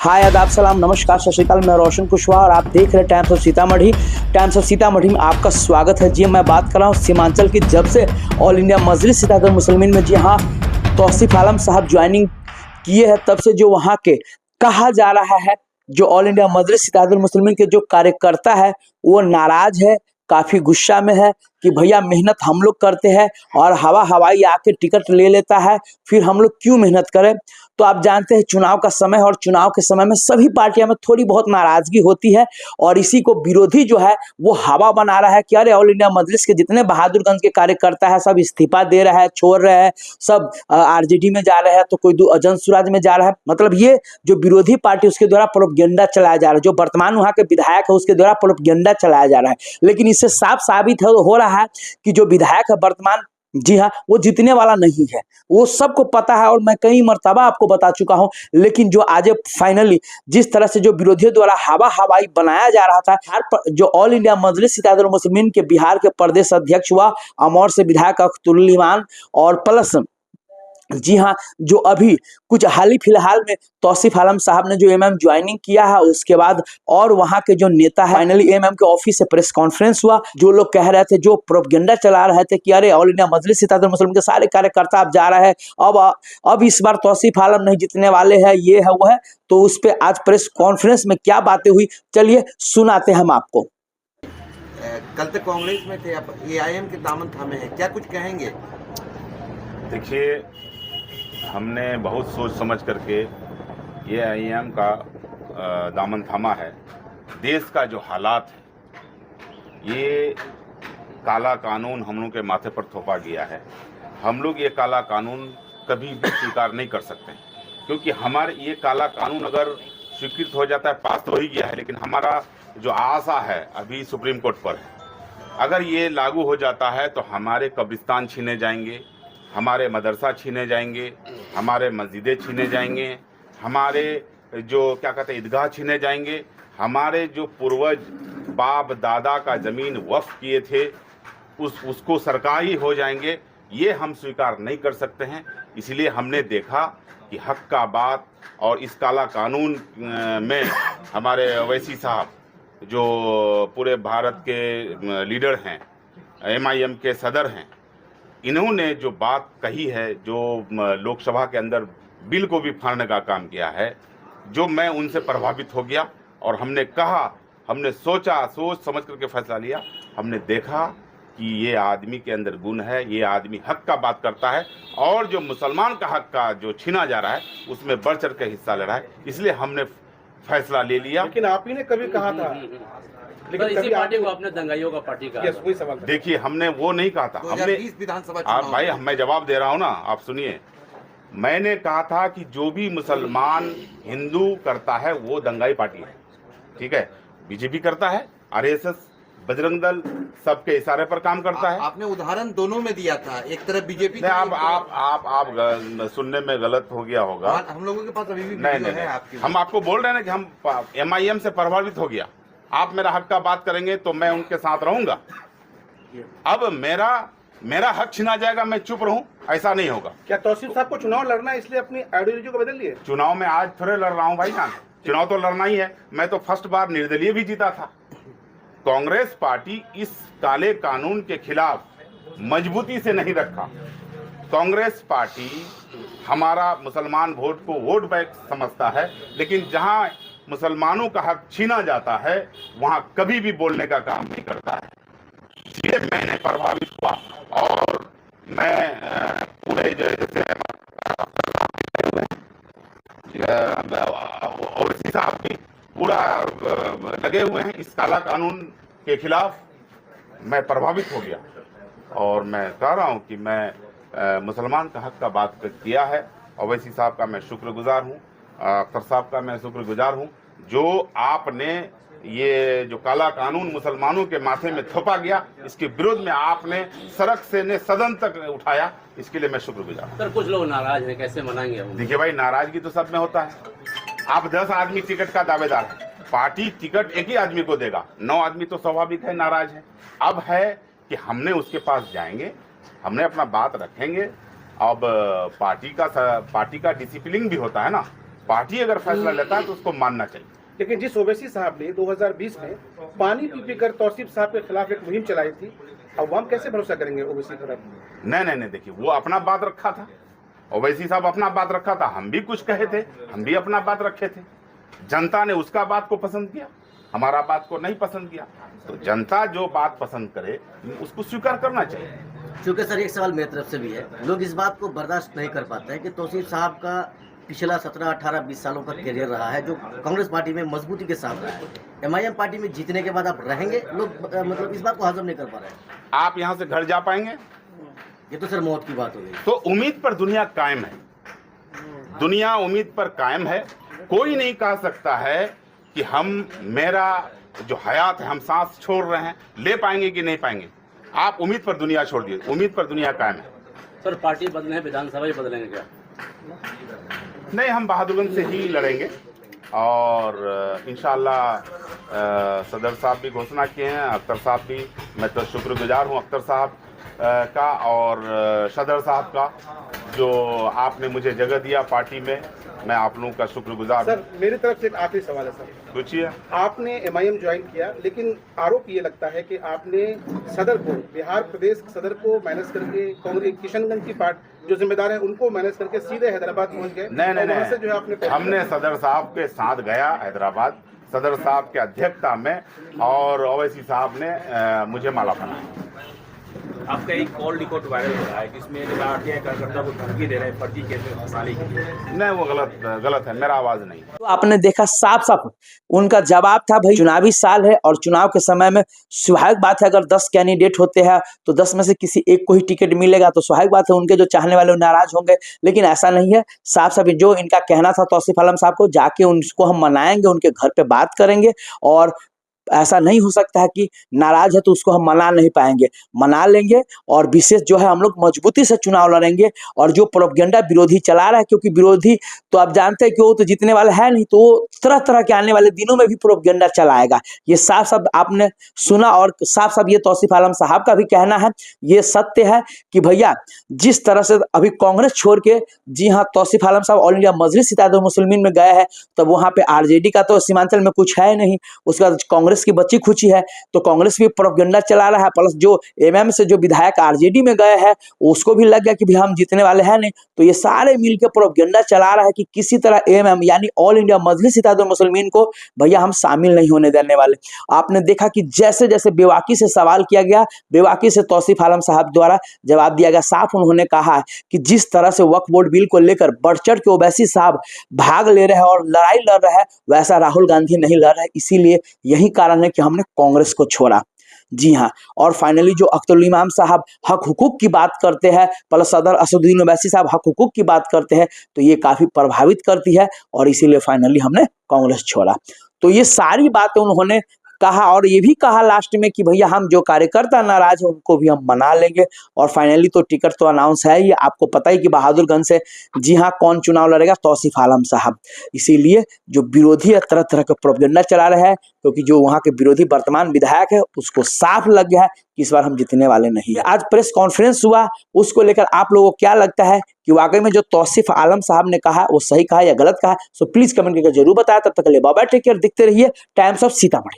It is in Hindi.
हाय आदाब सलाम नमस्कार सत श्री अकाल। मैं रोशन कुशवाहा और आप देख रहे हैं times of Sitamarhi. Times of Sitamarhi में आपका स्वागत है। जी मैं बात कर रहा हूँ सीमांचल की जब से ऑल इंडिया मजलिस इत्तेहादुल मुस्लिमीन में जी हाँ तौसीफ आलम साहब ज्वाइनिंग किए हैं, तब से जो वहाँ के कहा जा रहा है जो ऑल इंडिया मजलिस इत्तेहादुल मुस्लिमीन के जो कार्यकर्ता है वो नाराज है, काफी गुस्सा में है कि भैया मेहनत हम लोग करते हैं और हवाई आके टिकट ले लेता है, फिर हम लोग क्यों मेहनत करें। तो आप जानते हैं चुनाव का समय है और चुनाव के समय में सभी पार्टियों में थोड़ी बहुत नाराजगी होती है और इसी को विरोधी जो है वो हवा बना रहा है कि अरे ऑल इंडिया मजलिस के जितने बहादुरगंज के कार्यकर्ता है सब इस्तीफा दे रहा है, छोड़ रहे हैं, सब आरजेडी में जा रहे हैं, तो कोई जनसुराज में जा रहा है। मतलब ये जो विरोधी पार्टी उसके द्वारा प्रोपगेंडा चलाया जा रहा है, जो वर्तमान वहां के विधायक है उसके द्वारा प्रोपगेंडा चलाया जा रहा है। लेकिन इससे साफ साबित हो रहा है कि जो विधायक है वर्तमान, जी हाँ, वो जीतने वाला नहीं है, वो सबको पता है और मैं कई मर्तबा आपको बता चुका हूं। लेकिन जो आज फाइनली जिस तरह से जो विरोधियों द्वारा हवाई बनाया जा रहा था, जो ऑल इंडिया मजलिस इत्तेहादुल मुस्लिमीन के बिहार के प्रदेश अध्यक्ष हुआ अमौर से विधायक अख्तरुल ईमान और प्लस जी हाँ जो अभी कुछ हाल ही फिलहाल में तौसीफ आलम साहब ने जो एमएम ज्वाइनिंग किया है उसके बाद और वहां के जो नेता है, फाइनली एमएम के ऑफिस से प्रेस कॉन्फ्रेंस हुआ। जो लोग कह रहे थे, जो प्रोपगेंडा चला रहे थे कि अरे ऑल इंडिया मजलिस इत्तेहादुल मुस्लिमीन के सारे कार्यकर्ता अब जा रहे हैं, अब इस बार तौसीफ आलम नहीं जीतने वाले हैं, ये है वो है, तो उस पर आज प्रेस कॉन्फ्रेंस में क्या बातें हुई चलिए सुनाते हम आपको। कल तक कांग्रेस में थे, अब एआईएम के दामन थामे हैं, क्या कुछ कहेंगे? देखिए, हमने बहुत सोच समझ करके ये एआईएम का दामन थामा है। देश का जो हालात है, ये काला कानून हम लोग के माथे पर थोपा गया है। हम लोग ये काला कानून कभी भी स्वीकार नहीं कर सकते, क्योंकि हमारे ये काला कानून अगर स्वीकृत हो जाता है, पास तो हो ही गया है, लेकिन हमारा जो आशा है अभी सुप्रीम कोर्ट पर है, अगर ये लागू हो जाता है तो हमारे कब्रिस्तान छीने जाएंगे, हमारे मदरसा छीने जाएंगे, हमारे मस्जिदें छीने जाएंगे, हमारे जो क्या कहते हैं ईदगाह छीने जाएंगे, हमारे जो पूर्वज बाप दादा का ज़मीन वक्फ किए थे उसको सरकारी हो जाएंगे। ये हम स्वीकार नहीं कर सकते हैं। इसलिए हमने देखा कि हक का बात और इस काला कानून में हमारे ओवैसी साहब जो पूरे भारत के लीडर हैं, एमआईएम के सदर हैं, इन्होंने जो बात कही है, जो लोकसभा के अंदर बिल को भी फाड़ने का काम किया है, जो मैं उनसे प्रभावित हो गया और हमने कहा, हमने सोचा, सोच समझ करके फैसला लिया। हमने देखा कि ये आदमी के अंदर गुण है, ये आदमी हक का बात करता है और जो मुसलमान का हक का जो छीना जा रहा है उसमें बढ़ चढ़ के हिस्सा ले रहा है। इसलिए हमने फैसला ले लिया। लेकिन आप ही ने कभी कहा था, लेकिन इसी पार्टी को आपने दंगाइयों का पार्टी कहा। वही सवाल था। देखिए, हमने वो नहीं कहा था। हमने विधानसभा आप भाई, मैं जवाब दे रहा हूँ ना, आप सुनिए। मैंने कहा था कि जो भी मुसलमान हिंदू करता है वो दंगाई पार्टी है, ठीक है। बीजेपी करता है, आरएसएस, बजरंग दल सबके इशारे पर काम करता है। आपने उदाहरण दोनों में दिया था, एक तरफ बीजेपी। आप सुनने में गलत हो गया होगा। हम लोगों के पास अभी भी नहीं, है आपकी। हम आपको बोल रहे हैं ना कि हम एमआईएम से प्रभावित हो गया। आप मेरा हक का बात करेंगे तो मैं उनके साथ रहूंगा। अब मेरा हक छीना जाएगा, मैं चुप रहूं, ऐसा नहीं होगा। क्या तौसीफ साहब को चुनाव लड़ना है इसलिए अपनी आइडियोलॉजी को बदल लिए? चुनाव में आज थोड़े लड़ रहा हूं भाईजान, चुनाव तो लड़ना ही है। मैं तो फर्स्ट बार निर्दलीय भी जीता था। कांग्रेस पार्टी इस काले कानून के खिलाफ मजबूती से नहीं रखा। कांग्रेस पार्टी हमारा मुसलमान वोट को वोट बैंक समझता है, लेकिन जहां मुसलमानों का हक छीना जाता है वहां कभी भी बोलने का काम नहीं करता है। इसलिए मैंने प्रभावित हुआ और मैं पूरे जैसे ओवैसी साहब भी पूरा लगे हुए हैं इस काला कानून के खिलाफ। मैं प्रभावित हो गया और मैं कह रहा हूं कि मैं मुसलमान का हक का बात किया है। ओवैसी साहब का मैं शुक्रगुजार हूं, अख्तर साहब का मैं शुक्रगुजार हूं, जो आपने ये जो काला कानून मुसलमानों के माथे में थोपा गया, इसके विरोध में आपने सड़क से ने सदन तक उठाया, इसके लिए मैं शुक्रगुजार हूं। सर, कुछ लोग नाराज हैं, कैसे मनाएंगे हम? देखिए भाई, नाराजगी तो सब में होता है। आप 10 आदमी टिकट का दावेदार है, पार्टी टिकट एक ही आदमी को देगा, 9 आदमी तो स्वाभाविक है नाराज है। अब है कि हमने उसके पास जाएंगे, हमने अपना बात रखेंगे। अब पार्टी का डिसिप्लिन भी होता है ना, पार्टी अगर फैसला लेता है तो उसको मानना चाहिए। लेकिन जिस ओवैसी साहब ने 2020 में पानी पी कर तौसीफ साहब के खिलाफ एक मुहिम चलाई थी, अब हम कैसे भरोसा करेंगे ओवैसी पर? नहीं, देखिए वो अपना बात रखा था, ओवैसी साहब अपना बात रखा था, हम भी कुछ कहे थे, हम भी अपना बात रखे थे। जनता ने उसका बात को पसंद किया, हमारा बात को नहीं पसंद किया। तो जनता जो बात पसंद करे उसको स्वीकार करना चाहिए। क्योंकि सर एक सवाल मेरी तरफ से भी है, लोग इस बात को बर्दाश्त नहीं कर पाते हैं कि तौसीफ साहब का पिछला 17, 18, 20 सालों का करियर रहा है जो कांग्रेस पार्टी में मजबूती के साथ रहा है। MIM पार्टी में जीतने के बाद आप रहेंगे, लोग मतलब इस बात को हजम नहीं कर पा रहे हैं। आप यहाँ से घर जा पाएंगे? ये तो सर मौत की बात हो गई। तो उम्मीद पर दुनिया कायम है, दुनिया उम्मीद पर कायम है। कोई नहीं कह सकता है कि हम मेरा जो हयात है, हम सांस छोड़ रहे हैं, ले पाएंगे कि नहीं पाएंगे। आप उम्मीद पर दुनिया छोड़ दिए, उम्मीद पर दुनिया कायम है। सर पार्टी बदले हैं, विधानसभा ही बदलेंगे क्या? नहीं, हम बहादुरगंज से ही लड़ेंगे और इंशाअल्लाह सदर साहब भी घोषणा किए हैं, अख्तर साहब भी। मैं तो शुक्रगुजार हूं अख्तर साहब का और सदर साहब का, जो आपने मुझे जगह दिया पार्टी में। मैं आप लोगों का शुक्रगुजार। सर मेरी तरफ से एक आखिरी सवाल है सर, पूछिए। आपने MIM ज्वाइन किया, लेकिन आरोप ये लगता है कि आपने सदर को, बिहार प्रदेश सदर को मैनेज करके कांग्रेस किशनगंज की पार्टी जो जिम्मेदार है उनको मैनेज करके सीधे हैदराबाद पहुंच गए। नहीं, जो है आपने हमने सदर साहब के साथ गया हैदराबाद, सदर साहब के अध्यक्षता में, और ओवैसी साहब ने मुझे माला पहनाया। आपका एक कॉल रिकॉर्ड वायरल हो रहा है जिसमें कार्यकर्ता को धमकी दे रहे हैं फर्जी केस में फंसाने के लिए। नहीं, वो गलत है, मेरा आवाज नहीं। तो आपने देखा साफ साफ उनका जवाब था, भाई चुनावी साल है और चुनाव के समय में स्वाभाविक बात है अगर 10 कैंडिडेट होते हैं तो 10 में से किसी एक को ही टिकट मिलेगा, तो स्वाभाविक बात है उनके जो चाहने वाले नाराज होंगे। लेकिन ऐसा नहीं है, साफ साफ जो इनका कहना था तौसीफ आलम साहब को, जाके उनको हम मनाएंगे, उनके घर पे बात करेंगे। और ऐसा नहीं हो सकता है कि नाराज है तो उसको हम मना नहीं पाएंगे, मना लेंगे। और विशेष जो है हम लोग मजबूती से चुनाव लड़ेंगे। और जो प्रोपेगेंडा विरोधी चला रहा है, क्योंकि विरोधी तो आप जानते हैं कि वो तो जीतने वाला है नहीं, तो वो तरह तरह के आने वाले दिनों में भी प्रोपेगेंडा चलाएगा। ये साफ साफ आपने सुना और साफ साफ ये तौसीफ आलम साहब का भी कहना है, ये सत्य है कि भैया जिस तरह से अभी कांग्रेस छोड़ के, जी हाँ, तौसीफ आलम साहब ऑल इंडिया मजलिस इत्तेहादुल मुस्लिमीन में गए हैं, तब वहां पे RJD का तो सीमांचल में कुछ है नहीं, उसका कांग्रेस की बच्ची खुची है, तो कांग्रेस भी प्रोपेगेंडा चला रहा है। प्लस जो MM से जो विधायक RJD में गए हैं उसको भी लग गया कि भाई हम जीतने वाले हैं नहीं, तो ये सारे मिलकर प्रोपेगेंडा चला रहा है कि किसी तरह MM यानी ऑल इंडिया मजलिस इत्तेहादुल मुस्लिमीन को भैया हम शामिल नहीं होने देने वाले। आपने देखा कि जैसे जैसे बेवाकी से सवाल किया गया, बेवाकी से तौसीफ आलम साहब द्वारा जवाब दिया गया। साफ उन्होंने कहा है कि जिस तरह से वक्फ बोर्ड बिल को लेकर बढ़ चढ़ के ओवैसी साहब भाग ले रहे हैं और लड़ाई लड़ रहे हैं, वैसा राहुल गांधी नहीं लड़ रहे। इसीलिए यही कारण है कि हमने कांग्रेस को छोड़ा। जी हाँ, और फाइनली जो अख्तरुल इमाम साहब हक हुकूक की बात करते हैं, प्लस सदर असदुद्दीन ओवैसी साहब हक हुकूक की बात करते हैं, तो ये काफी प्रभावित करती है और इसीलिए फाइनली हमने कांग्रेस छोड़ा। तो ये सारी बातें उन्होंने कहा और ये भी कहा लास्ट में कि भैया हम जो कार्यकर्ता नाराज है उनको भी हम मना लेंगे। और फाइनली तो टिकट तो अनाउंस है ही, आपको पता ही कि बहादुरगंज से, जी हाँ, कौन चुनाव लड़ेगा, तौसीफ आलम साहब। इसीलिए जो विरोधी तरह तरह के प्रोपेगेंडा चला रहे हैं, क्योंकि जो वहां के विरोधी वर्तमान विधायक है उसको साफ लग गया है कि इस बार हम जीतने वाले नहीं है। आज प्रेस कॉन्फ्रेंस हुआ, उसको लेकर आप लोगों को क्या लगता है कि वाकई में जो तौसीफ आलम साहब ने कहा वो सही कहा या गलत कहा? सो प्लीज कमेंट करके जरूर बताया। तब तक के लिए बाय बाय, टेक केयर, दिखते रहिए टाइम्स ऑफ सीतामढ़ी।